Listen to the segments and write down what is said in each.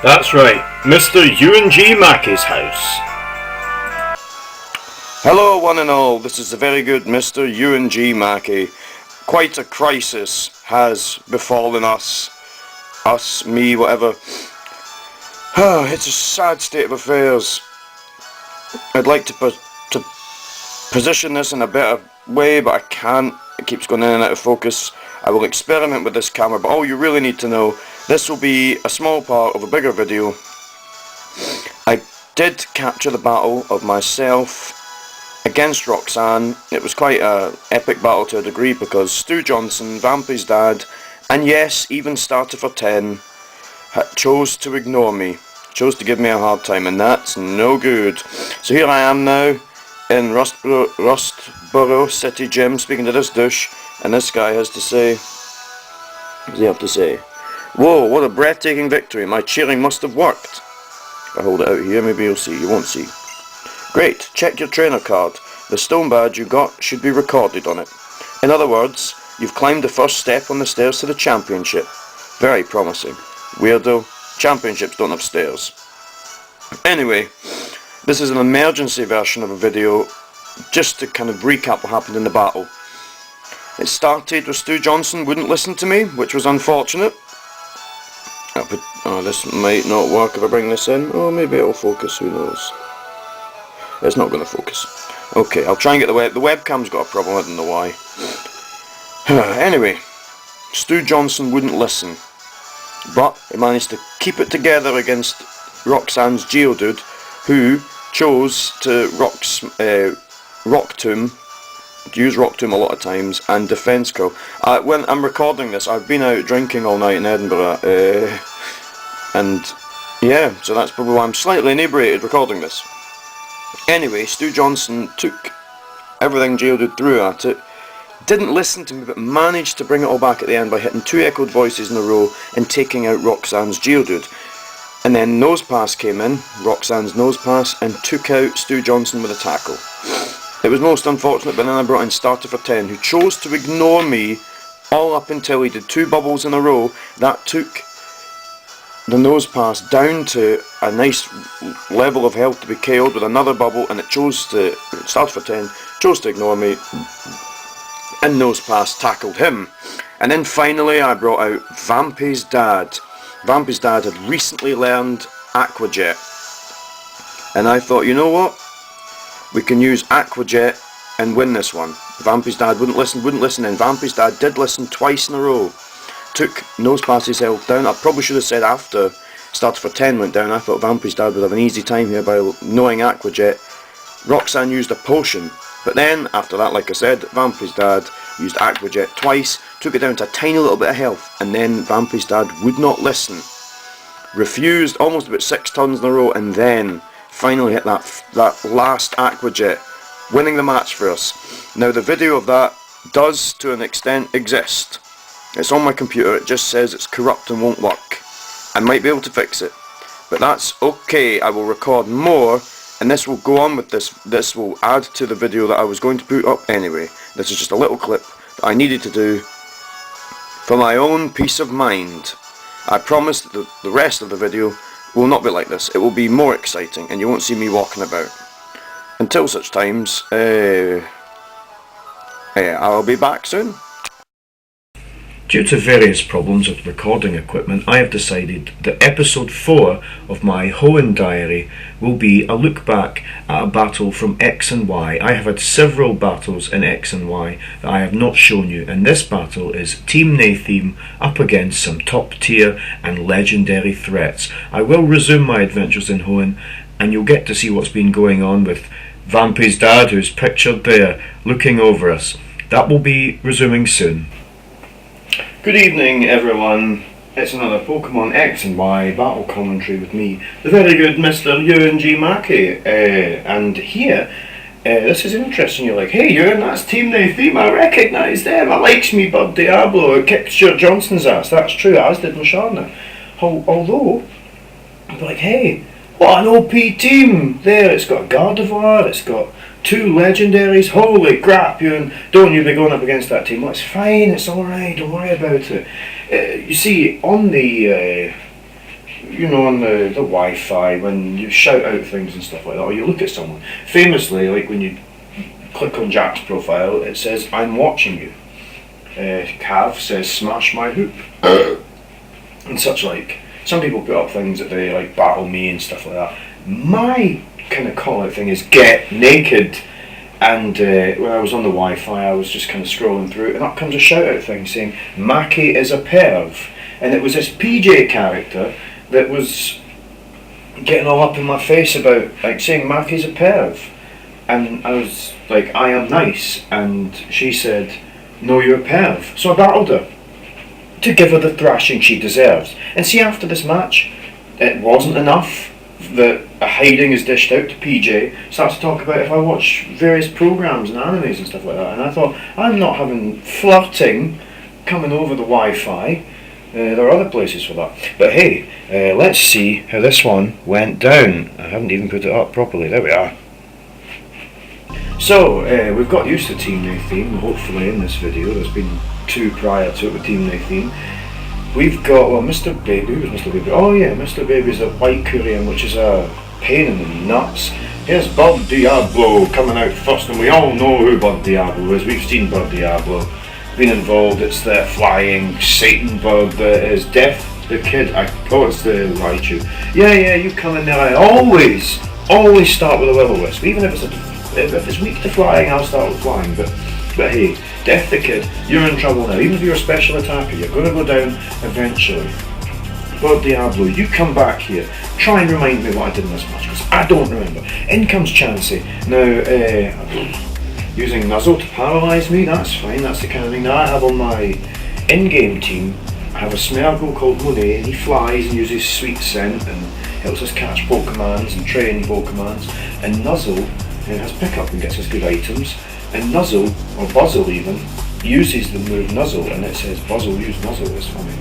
That's right, Mr. U&G Mackie's house. Hello one and all, this is the very good Mr. U&G Mackie. Quite a crisis has befallen us, me, whatever. It's a sad state of affairs. I'd like to position this in a better way, but I can't. It keeps going in and out of focus. I will experiment with this camera, but all you really need to know, this will be a small part of a bigger video. I did capture the battle of myself against Roxanne. It was quite an epic battle to a degree because Stu Johnston, Vampy's dad, and yes, even Starter for 10, chose to ignore me, chose to give me a hard time, and that's no good. So here I am now in Rustboro City Gym speaking to this douche, and this guy has to say, what does he have to say? Whoa, what a breathtaking victory, my cheering must have worked. If I hold it out here, maybe you'll see, you won't see. Great, check your trainer card. The stone badge you got should be recorded on it. In other words, you've climbed the first step on the stairs to the championship. Very promising. Weirdo, championships don't have stairs. Anyway, this is an emergency version of a video just to kind of recap what happened in the battle. It started with Stu Johnston wouldn't listen to me, which was unfortunate. Oh, this might not work if I bring this in. Oh, maybe it'll focus, who knows. It's not going to focus. Okay, I'll try and get the webcam's got a problem, I don't know why. Anyway, Stu Johnston wouldn't listen, but he managed to keep it together against Roxanne's Geodude, who chose to Rock Tomb, use Rock Tomb a lot of times, and Defense Curl. When I'm recording this, I've been out drinking all night in Edinburgh, and yeah, so that's probably why I'm slightly inebriated recording this. Anyway, Stu Johnston took everything Geodude threw at it, didn't listen to me, but managed to bring it all back at the end by hitting 2 echoed voices in a row and taking out Roxanne's Geodude. And then Nose Pass came in, Roxanne's Nose Pass, and took out Stu Johnston with a tackle. It was most unfortunate, but then I brought in Starter for 10, who chose to ignore me all up until he did 2 bubbles in a row. That took the Nose Pass down to a nice level of health to be KO'd with another bubble, and it chose to, Starter for 10, chose to ignore me, and Nose Pass tackled him. And then finally I brought out Vampy's dad. Vampy's dad had recently learned Aqua Jet, and I thought, you know what, we can use Aqua Jet and win this one. Vampy's dad wouldn't listen, and Vampy's dad did listen twice in a row. Took Nose Pass's health down. I probably should have said after Starter for 10 went down, I thought Vampy's dad would have an easy time here by knowing Aqua Jet. Roxanne used a potion, but then after that, like I said, Vampy's dad used Aqua Jet twice, took it down to a tiny little bit of health, and then Vampy's dad would not listen. Refused almost about 6 turns in a row, and then finally hit that last Aqua Jet, winning the match for us. Now the video of that does to an extent exist. It's on my computer, it just says it's corrupt and won't work. I might be able to fix it, but that's okay. I will record more, and this will go on with this will add to the video that I was going to put up anyway. This is just a little clip that I needed to do for my own peace of mind. I promise that the rest of the video will not be like this. It will be more exciting, and you won't see me walking about. Until such times, I'll be back soon. Due to various problems with recording equipment, I have decided that episode 4 of my Hoenn diary will be a look back at a battle from X and Y. I have had several battles in X and Y that I have not shown you, and this battle is Team NAE Theme up against some top tier and legendary threats. I will resume my adventures in Hoenn, and you'll get to see what's been going on with Vampy's dad, who's pictured there, looking over us. That will be resuming soon. Good evening everyone, it's another Pokemon X and Y battle commentary with me, the very good Mr. U&G Mackie, and here, this is interesting. You're like, hey Ewan, that's Team NAE Theme, I recognise them, I likes me bud Diablo, it kicked Stu Johnston's ass, that's true, as did Musharna. Although, I'm like, hey, what an OP team there, it's got a Gardevoir, it's got 2 legendaries, holy crap, Ewan, don't you be going up against that team. Well, it's fine, it's alright, don't worry about it. You see, on the you know, on the Wi-Fi, when you shout out things and stuff like that, or you look at someone. Famously, like when you click on Jack's profile, it says, "I'm watching you." Cav says, "Smash my hoop," and such like. Some people put up things that they like battle me and stuff like that. My kind of call out thing is get naked. And when I was on the Wi-Fi, I was just kind of scrolling through, and up comes a shout out thing saying Mackie is a perv, and it was this PJ character that was getting all up in my face about like saying Mackie's a perv, and I was like, I am nice, and she said, no, you're a perv. So I battled her to give her the thrashing she deserves. And see, after this match, it wasn't enough that a hiding is dished out to PJ. Starts to talk about if I watch various programs and animes and stuff like that, and I thought, I'm not having flirting coming over the Wi-Fi. There are other places for that. But hey, let's see how this one went down. I haven't even put it up properly. There we are. So, we've got used to Team NAE theme, hopefully, in this video. There's been two prior to it with Team NAE theme. We've got, well, Mr. Baby. Who's Mr. Baby? Oh yeah, Mr. Baby's a white Korean, which is a pain in the nuts. Here's Bud Diablo coming out first, and we all know who Bud Diablo is. We've seen Bud Diablo. Been involved. It's the flying Satan bird that is Death the Kid. Oh, it's the Raichu. Yeah, you come in there. I always start with a will-o-wisp. Even if it's weak to flying, I'll start with flying. But hey, Death the Kid, you're in trouble now. Even if you're a special attacker, you're going to go down eventually. Bud Diablo, you come back here. Try and remind me what I did in this match, because I don't remember. In comes Chansey. Now, using Nuzzle to paralyse me, that's fine. That's the kind of thing that I have on my in-game team. I have a Smeargle called Monet, and he flies and uses sweet scent and helps us catch Pokemons and train Pokemons. And Nuzzle has pickup and gets us good items. And Nuzzle, or Buzzle even, uses the move Nuzzle, and it says Buzzle use Nuzzle. It's funny.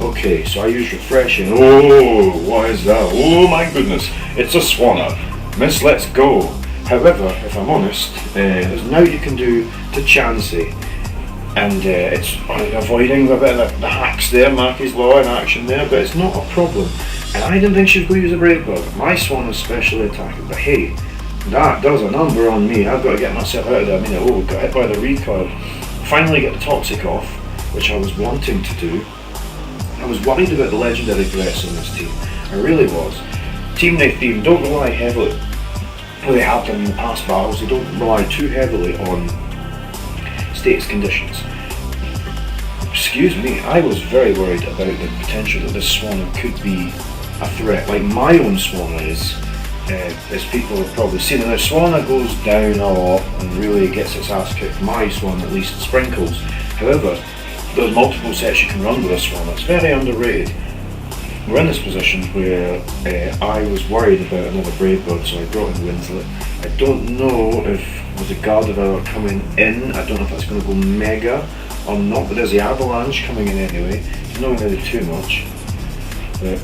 Okay, so I use Refreshing. Oh, what is that? Oh my goodness, it's a Swanna. Miss, let's go. However, if I'm honest, there's now you can do to Chansey, and it's avoiding a bit of the hacks there, Mackie's Law in action there, but it's not a problem. And I didn't think she was going to use a Brave Bug. My Swan is specially attacking, but hey, that does a number on me. I've got to get myself out of there. I mean, got hit by the recoil. Finally get the Toxic off, which I was wanting to do. I was worried about the legendary threats on this team. I really was. Team NAE theme don't rely heavily. Well, they have done in the past battles. They don't rely too heavily on status conditions. Excuse me, I was very worried about the potential that this Swanna could be a threat. Like my own Swanna is, as people have probably seen. And now Swanna goes down a lot and really gets its ass kicked. My Swan at least sprinkles. However, there's multiple sets you can run with this Swanna. It's very underrated. We're in this position where I was worried about another Brave Bird, so I brought in Winslet. I don't know if there's a Gardevoir coming in. I don't know if that's going to go Mega or not, but there's the Avalanche coming in anyway. It's not going to do too much. But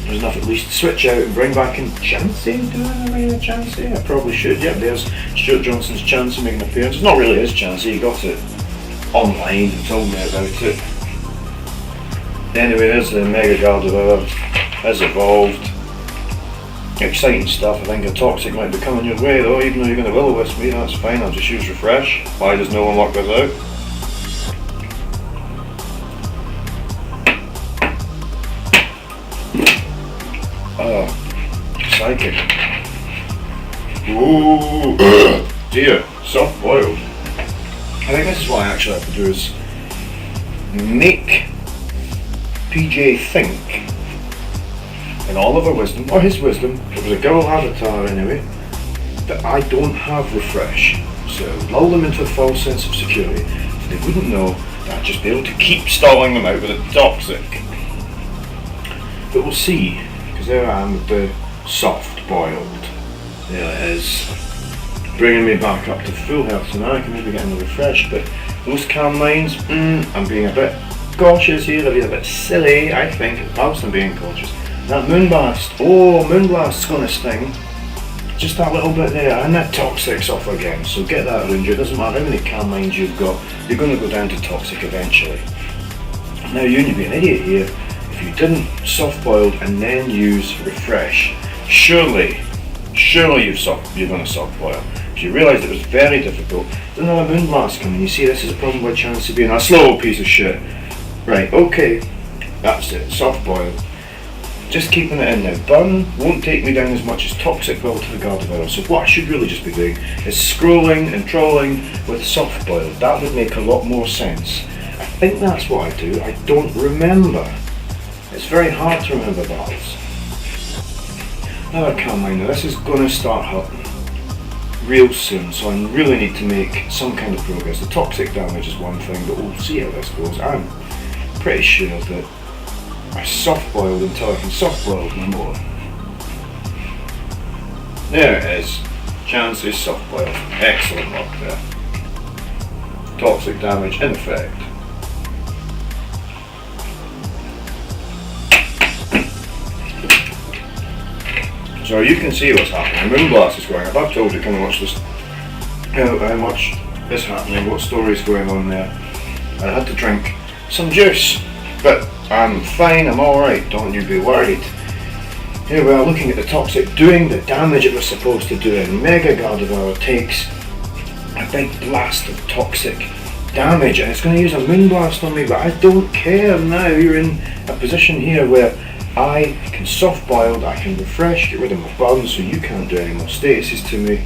there's enough at least to switch out and bring back in Chansey. Do I bring in a Chansey? I probably should. Yep, there's Stu Johnston's Chansey making an appearance. It's not really his Chansey, he got it online and told me about it. Anyway, there's the Mega Gardevoir, has evolved. Exciting stuff. I think a Toxic might be coming your way though, even though you're going to will-o-wisp me, that's fine, I'll just use Refresh. Why does no one lock this out? Oh, Psychic. Ooh, dear, soft boiled. I think this is what I actually have to do is make PJ think, in all of her wisdom, or his wisdom, it was a girl avatar anyway, that I don't have Refresh. So lull them into a false sense of security, so they wouldn't know that I'd just be able to keep stalling them out with a Toxic. But we'll see, because there I am with the soft boiled. There it is. Bringing me back up to full health, so now I can maybe get in the Refresh, but those calm minds, I'm being a bit cautious here, they're being a bit silly, I think, whilst I'm being cautious. That Moonblast, Moonblast's gonna sting, just that little bit there, and that Toxic's off again, so get that around you. It doesn't matter how many calm minds you've got, you're gonna go down to Toxic eventually. Now you'd be an idiot here if you didn't soft-boiled and then use refresh, surely you're going to soft-boil. If you realised it was very difficult, then another moonblast coming. You see, this is a problem with chance of being a slow piece of shit. Right, okay, that's it, soft-boiled. Just keeping it in now. Burn won't take me down as much as toxic will to the Gardevoir, so what I should really just be doing is scrolling and trolling with soft boil. That would make a lot more sense. I think that's what I do. I don't remember. It's very hard to remember battles. Now I can't mind now. This is going to start hurting real soon, so I really need to make some kind of progress. The toxic damage is one thing, but we'll see how this goes. I'm pretty sure that I soft-boiled until I can soft-boil no more. There it is. Chance is soft-boiled. Excellent work there. Toxic damage in effect. So you can see what's happening. Moonblast is going up. I've told you kind of watch this, how much is happening, what story's going on there. I had to drink some juice, but I'm fine, I'm alright, don't you be worried. Here we are looking at the toxic doing the damage it was supposed to do, and Mega Gardevoir takes a big blast of toxic damage, and it's going to use a Moonblast on me, but I don't care now. You're in a position here where I can soft boil, I can refresh, get rid of my burn so you can't do any more stasis to me,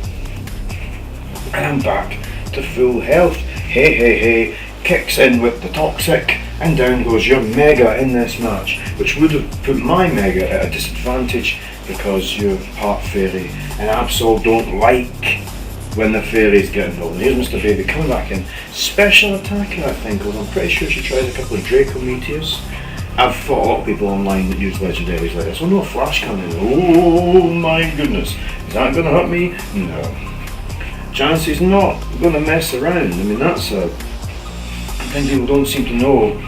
and I'm back to full health. Hey, kicks in with the toxic, and down goes your Mega in this match, which would have put my Mega at a disadvantage because you're part Fairy, and Absol don't like when the Fairies get involved. And here's Mr. Baby coming back in. Special attacker, I think, although I'm pretty sure she tried a couple of Draco Meteors. I've fought a lot of people online that use legendaries like this. Oh no, Flash coming in. Oh my goodness. Is that going to hurt me? No. Chansey's not going to mess around. I mean, that's a... I think people don't seem to know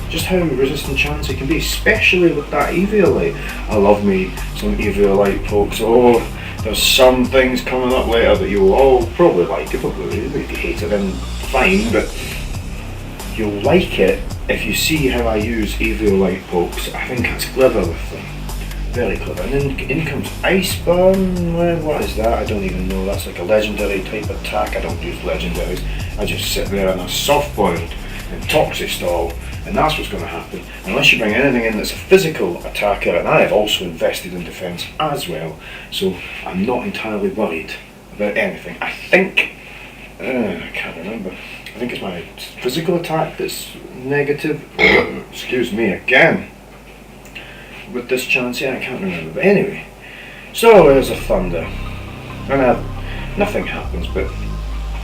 just how resistant Chansey can be, especially with that Eviolite. I love me some Eviolite pokes. Oh, there's some things coming up later that you'll all probably like. If you hate it, then fine, but you'll like it if you see how I use Eviolite pokes. I think that's clever with them. Very clever. And then in comes Iceburn. Well, what is that? I don't even know. That's like a legendary type attack. I don't use legendaries. I just sit there and I soft boiled and toxic stall, and that's what's going to happen. Unless you bring anything in that's a physical attacker, and I have also invested in defense as well, so I'm not entirely worried about anything. I think, I can't remember. I think it's my physical attack that's negative. Excuse me again. With this chance, yeah, I can't remember. But anyway, so there's a thunder, and nothing happens, but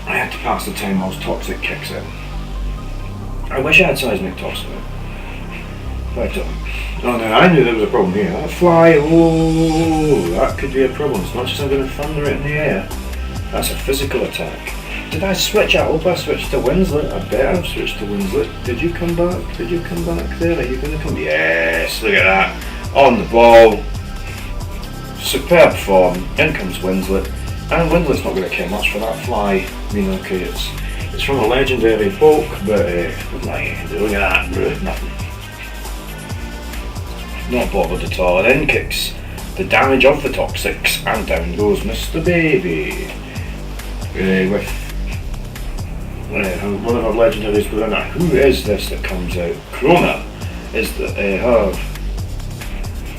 I had to pass the time whilst toxic kicks in. I wish I had seismic toss in it, but I don't. Oh no, I knew there was a problem here. That fly, oh, that could be a problem. As much as I'm going to thunder it in the air, that's a physical attack. Did I switch? I hope I switched to Winslet. I bet I've switched to Winslet. Did you come back? Did you come back there? Are you going to come? Yes, look at that. On the ball. Superb form. In comes Winslet. And Winslet's not going to care much for that fly. I mean, okay, it's from a legendary poke, but look at that. Nothing. Not bothered at all. And in kicks the damage of the toxics, and down goes Mr. Baby. With one of our legendaries going on. Who is this that comes out? Krona is the her.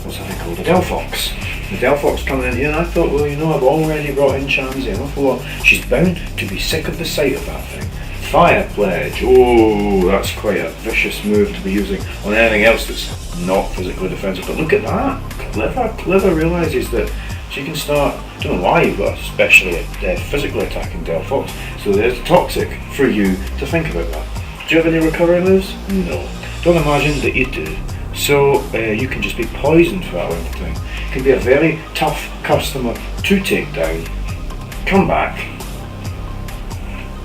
What's that thing called? The Delphox. The Delphox coming in here, and I thought, well, you know, I've already brought in Chansey an awful lot. She's bound to be sick of the sight of that thing. Fire Pledge. Oh, that's quite a vicious move to be using on anything else that's not physically defensive. But look at that. Clever realises that she can start. I don't know why you've got especially a physically attacking Delphox. So there's toxic for you to think about that. Do you have any recovery moves? No. Don't imagine that you do. So you can just be poisoned for that length of time. It can be a very tough customer to take down. Come back.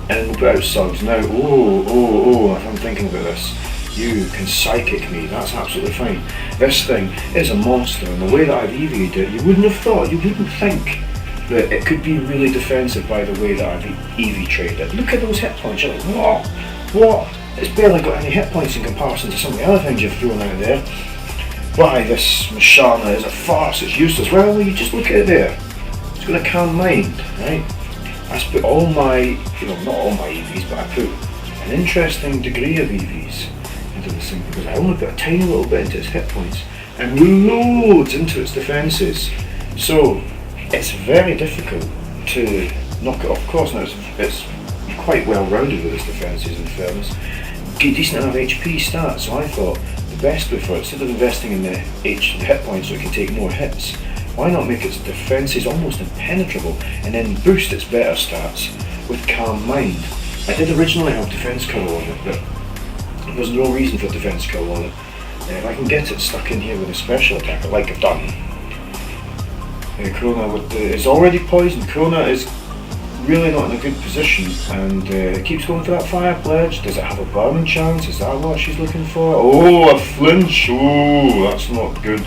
And we'll put out Suggs now. Oh, if I'm thinking about this, you can psychic me, that's absolutely fine. This thing is a monster, and the way that I've EV'd it, you wouldn't have thought, you wouldn't think that it could be really defensive by the way that I've EV traded it. Look at those hit points, you're like, what? it's barely got any hit points in comparison to some of the other things you've thrown out there. Why, this Mashana is a farce, it's useless. Well, you just look at it there. It's got a calm mind, right? I just put all my, not all my EVs, but I put an interesting degree of EVs into this thing because I only put a tiny little bit into its hit points and loads into its defences. So it's very difficult to knock it off course. Now it's quite well rounded with its defences in fairness. Decent enough HP stats, so I thought the best way for it, instead of investing in the hit points so it can take more hits, why not make its defences almost impenetrable and then boost its better stats with Calm Mind? I did originally have Defence Curl on it, but there's no reason for Defence Curl on it. If I can get it stuck in here with a special attacker like I've done, Krona is already poisoned. Krona is really not in a good position and keeps going for that fire pledge. Does it have a burning chance? Is that what she's looking for? Oh, a flinch! Oh, that's not good.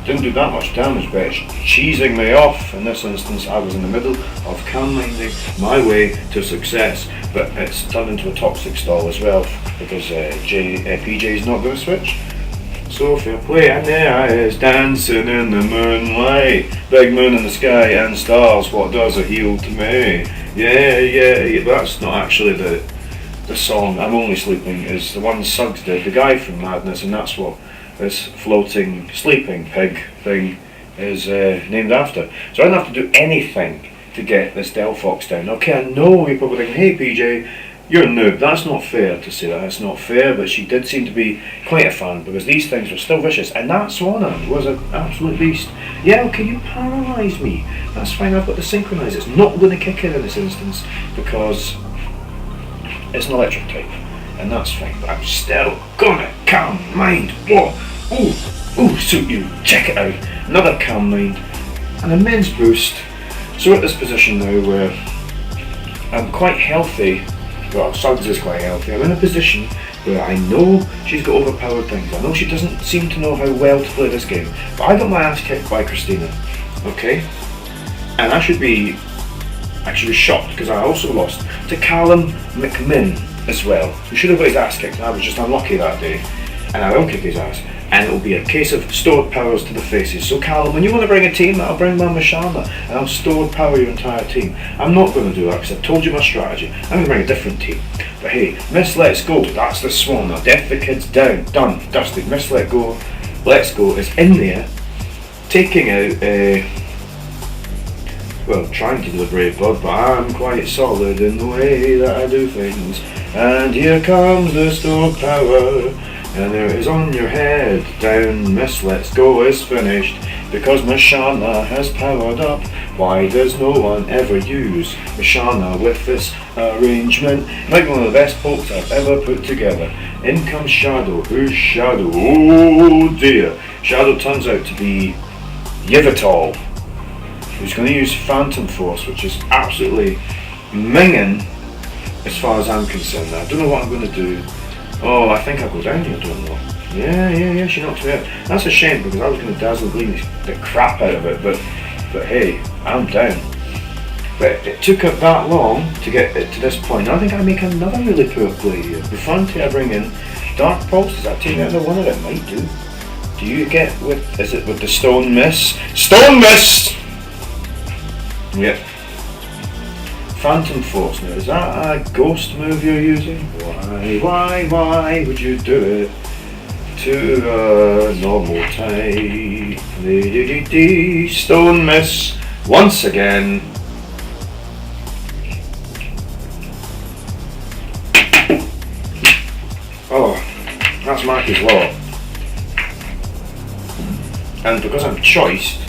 Didn't do that much damage, but it's cheesing me off. In this instance, I was in the middle of calm-minding my way to success, but it's turned into a toxic stall as well because PJ's not going to switch. So fair play, and there I is dancing in the moonlight, big moon in the sky and stars, what does a heel to me? Yeah, that's not actually the song I'm Only Sleeping is the one Suggs did, the guy from Madness, and that's what this floating, sleeping pig thing is named after. So I don't have to do anything to get this Delphox down. Okay, I know you're probably thinking, hey PJ, you're a noob. That's not fair to say that. It's not fair, but she did seem to be quite a fan because these things were still vicious, and that Swanna was an absolute beast. Yeah, okay, you paralyse me. That's fine, I've got to synchronise. It's not going to kick in this instance because it's an electric type, and that's fine, but I'm still gonna calm mind. Whoa, ooh, suit you. Check it out. Another calm mind, an immense boost. So we're at this position now where I'm quite healthy. Well, Suggs is quite healthy. I'm in a position where I know she's got overpowered things. I know she doesn't seem to know how well to play this game. But I got my ass kicked by Christina, okay? And I should be actually shocked because I also lost to Callum McMinn as well, who should have got his ass kicked. I was just unlucky that day. And I will kick his ass. And it will be a case of stored powers to the faces. So Callum, when you want to bring a team, I'll bring my Mashana and I'll stored power your entire team. I'm not going to do that because I've told you my strategy. I'm going to bring a different team. But hey, Miss Let's Go, that's the swan. Now, Death the Kid's down, done, dusted. Miss Let's Go is in there, taking out, trying to do the brave blood, but I'm quite solid in the way that I do things. And here comes the stored power. And there it is on your head, down, Miss Let's Go is finished, because Mashana has powered up. Why does no one ever use Mashana with this arrangement? Might be one of the best pokes I've ever put together. In comes Shadow. Who's Shadow? Oh dear. Shadow turns out to be Yveltal, who's going to use Phantom Force, which is absolutely minging as far as I'm concerned. I don't know what I'm going to do. Oh, I think I'll go down here, don't know. Yeah, she knocked me out. That's a shame because I was going to dazzle gleam the crap out of it, but hey, I'm down. But it took it that long to get it to this point. I think I make another really poor play here. Bufante, I bring in Dark Pulse. Does that take me out of the one that it might do? Do you get with, is it with the Stone Mist? Stone Mist! Yep. Phantom Force. Now, is that a ghost move you're using? Why would you do it to a normal type? Stone Miss once again. Oh, that's Mackie's Law. And because I'm choiced,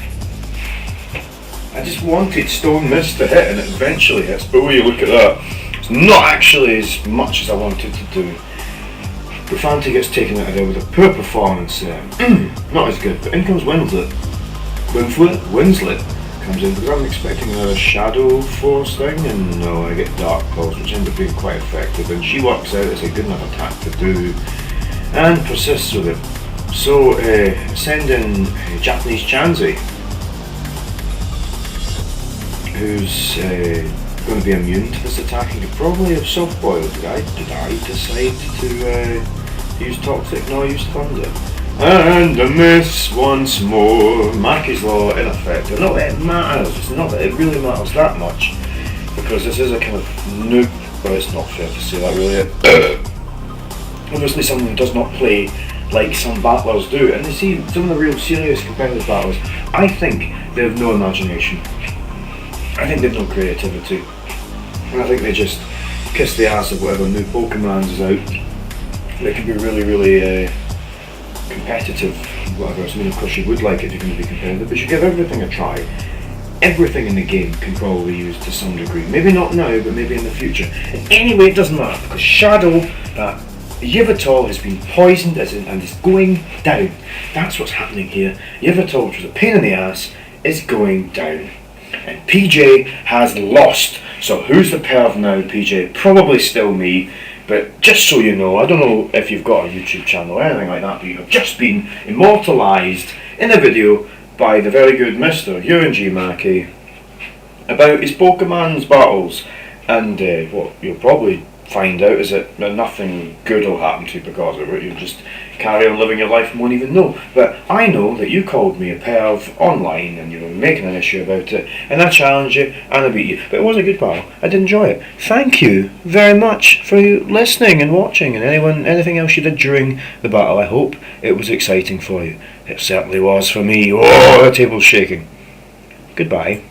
I just wanted Stone Mist to hit and it eventually hits, but will you look at that. It's not actually as much as I wanted to do. Bufante gets taken out of there with a poor performance there. Not as good, but in comes Winslet comes in because I'm expecting another Shadow Force thing, and no, I get Dark Pulse, which ended up being quite effective, and she works out as a good enough attack to do, and persists with it. So, send in Japanese Chansey, who's going to be immune to this attack and could probably have soft-boiled. Did I decide to use toxic? No, I used thunder. And a miss once more. Mackie's law in effect. Not that it matters. It's not that it really matters that much, because this is a kind of noob. Well, it's not fair to say that really. Obviously, someone who does not play like some battlers do, and you see some of the real serious competitive battlers. I think they have no imagination. I think they have no creativity, and I think they just kiss the ass of whatever new Pokemons is out. They can be really competitive, whatever. I mean, of course you would like it if you're going to be competitive, but you give everything a try. Everything in the game can probably be used to some degree. Maybe not now, but maybe in the future. And anyway, it doesn't matter, because Shadow, that Yveltal, has been poisoned and is going down. That's what's happening here. Yveltal, which was a pain in the ass, is going down. And PJ has lost. So who's the perv now, PJ? Probably still me. But just so you know, I don't know if you've got a YouTube channel or anything like that, but you have just been immortalised in a video by the very good Mr. Hoenn Mackie about his Pokemon's battles. And what you'll probably find out is that nothing good will happen to you because of it. You'll just carry on living your life and won't even know. But I know that you called me a perv online and you were making an issue about it, and I challenged you and I beat you. But it was a good battle. I did enjoy it. Thank you very much for listening and watching, and anything else you did during the battle. I hope it was exciting for you. It certainly was for me. Oh, the table's shaking. Goodbye.